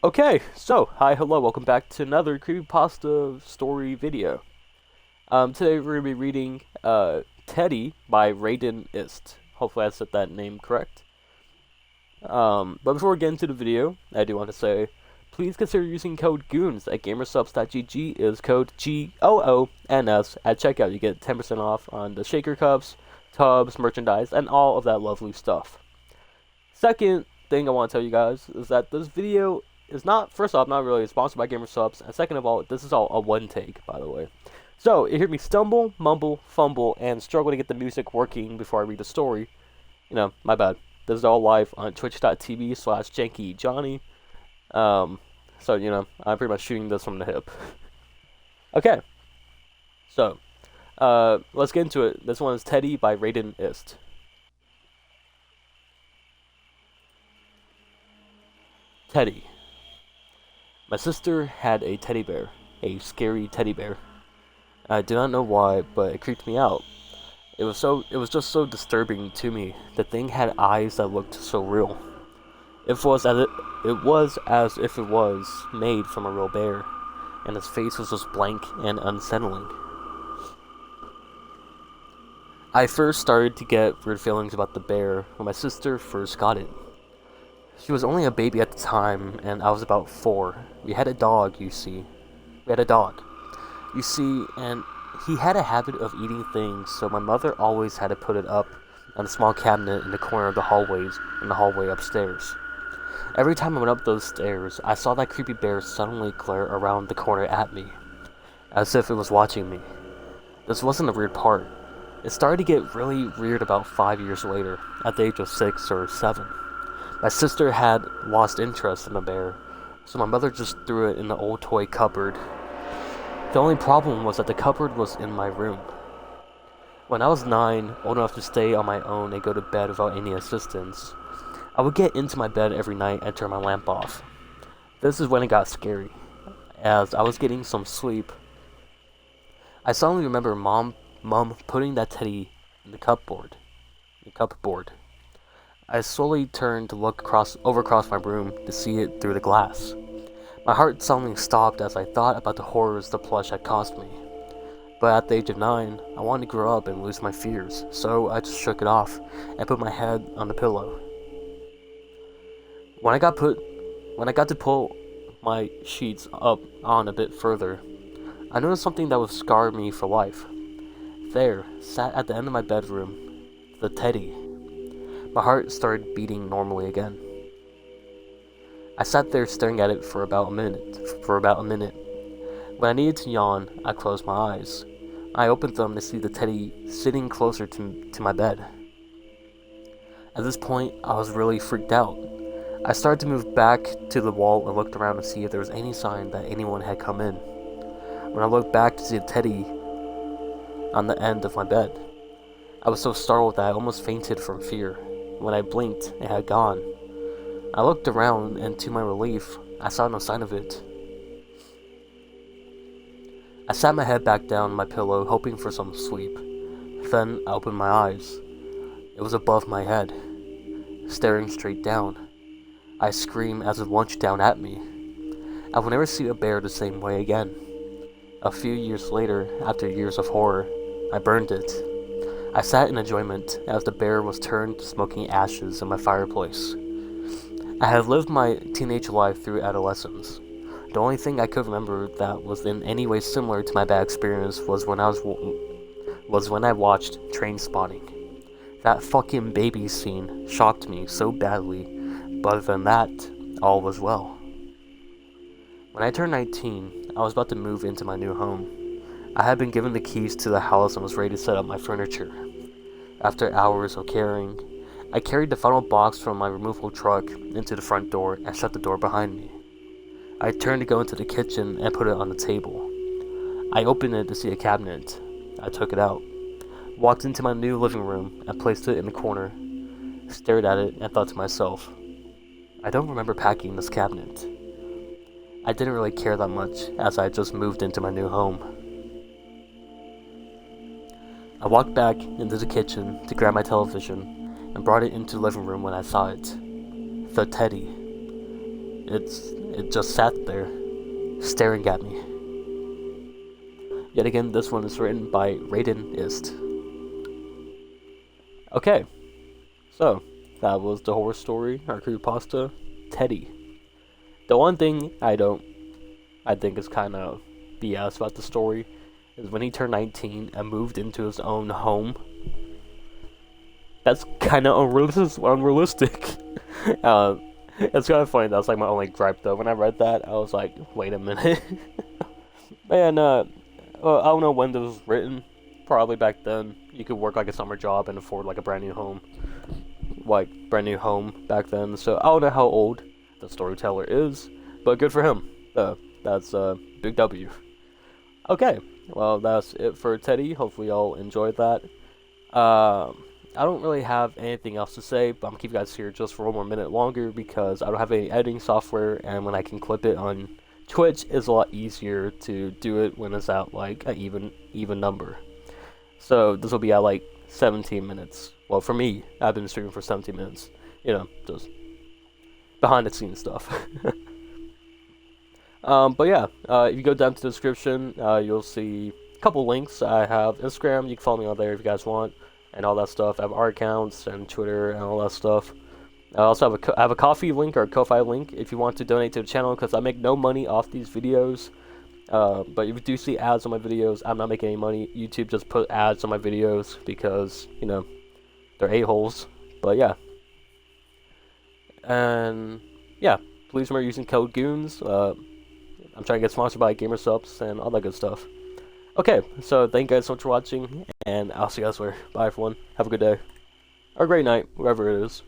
Okay, so hi, hello, welcome back to another creepypasta story video. Today we're gonna be reading Teddy by Raiden Ist. Hopefully I said that name correct. But before we get into the video, I do want to say, please consider using code GOONS at gamersubs.gg is code GOONS at checkout. You get 10% off on the shaker cups, tubs, merchandise, and all of that lovely stuff. Second thing I want to tell you guys is that this video is not, first off, not really sponsored by GamerSubs, and second of all, this is all a one take, by the way. So, you hear me stumble, mumble, fumble, and struggle to get the music working before I read the story. My bad. This is all live on twitch.tv/jankyjohnny. So, I'm pretty much shooting this from the hip. Okay. So, let's get into it. This one is Teddy by Raiden Ist. Teddy. My sister had a teddy bear, a scary teddy bear. I do not know why, but it creeped me out. It was just so disturbing to me. The thing had eyes that looked so real. It was as if it was made from a real bear, and its face was just blank and unsettling. I first started to get weird feelings about the bear when my sister first got it. She was only a baby at the time, and I was about 4. We had a dog, you see. And he had a habit of eating things, so my mother always had to put it up on a small cabinet in the corner of the hallway upstairs. Every time I went up those stairs, I saw that creepy bear suddenly glare around the corner at me, as if it was watching me. This wasn't the weird part. It started to get really weird about 5 years later, at the age of 6 or 7. My sister had lost interest in the bear, so my mother just threw it in the old toy cupboard. The only problem was that the cupboard was in my room. When I was 9, old enough to stay on my own and go to bed without any assistance, I would get into my bed every night and turn my lamp off. This is when it got scary. As I was getting some sleep, I suddenly remember Mom putting that teddy in the cupboard. I slowly turned to look across my room to see it through the glass. My heart suddenly stopped as I thought about the horrors the plush had caused me. But at the age of 9, I wanted to grow up and lose my fears, so I just shook it off and put my head on the pillow. When I got to pull my sheets up on a bit further, I noticed something that would scar me for life. There, sat at the end of my bedroom, the teddy. My heart started beating normally again. I sat there staring at it for about a minute. When I needed to yawn, I closed my eyes. I opened them to see the teddy sitting closer to my bed. At this point, I was really freaked out. I started to move back to the wall and looked around to see if there was any sign that anyone had come in. When I looked back to see the teddy on the end of my bed, I was so startled that I almost fainted from fear. When I blinked, it had gone. I looked around, and to my relief, I saw no sign of it. I sat my head back down on my pillow, hoping for some sleep. Then I opened my eyes. It was above my head, staring straight down. I screamed as it lunged down at me. I will never see a bear the same way again. A few years later, after years of horror, I burned it. I sat in enjoyment as the bear was turned to smoking ashes in my fireplace. I had lived my teenage life through adolescence. The only thing I could remember that was in any way similar to my bad experience was when I watched Trainspotting. That fucking baby scene shocked me so badly, but other than that, all was well. When I turned 19, I was about to move into my new home. I had been given the keys to the house and was ready to set up my furniture. After hours of carrying, I carried the final box from my removal truck into the front door and shut the door behind me. I turned to go into the kitchen and put it on the table. I opened it to see a cabinet. I took it out, walked into my new living room and placed it in the corner, stared at it and thought to myself, I don't remember packing this cabinet. I didn't really care that much as I had just moved into my new home. I walked back into the kitchen to grab my television and brought it into the living room when I saw it. The teddy. it just sat there, staring at me. Yet again, this one is written by Raiden Ist. Okay, so that was the horror story, our creepypasta, Teddy. The one thing I think is kind of BS about the story is when he turned 19 and moved into his own home. That's kind of unrealistic. It's kind of funny. That's like my only gripe though. When I read that, I was like, wait a minute. And I don't know when this was written. Probably back then. You could work like a summer job and afford like a brand new home. Back then. So I don't know how old the storyteller is, but good for him. That's a big W. Okay, well that's it for Teddy. Hopefully y'all enjoyed that. I don't really have anything else to say, but I'm gonna keep you guys here just for one more minute longer because I don't have any editing software, and when I can clip it on Twitch, it's a lot easier to do it when it's at like an even number. So this will be at like 17 minutes. Well, for me, I've been streaming for 17 minutes. You know, just behind the scenes stuff. But yeah, if you go down to the description, you'll see a couple links. I have Instagram. You can follow me on there if you guys want, and all that stuff. I have our accounts and Twitter and all that stuff. I also have a Ko-fi link or a Ko-fi link if you want to donate to the channel, because I make no money off these videos. But if you do see ads on my videos, I'm not making any money. YouTube just put ads on my videos because, you know, they're a-holes. But yeah. And yeah, please remember using code GOONS. I'm trying to get sponsored by GamerSupps and all that good stuff. Okay, so thank you guys so much for watching, and I'll see you guys later. Bye everyone. Have a good day. Or a great night, wherever it is.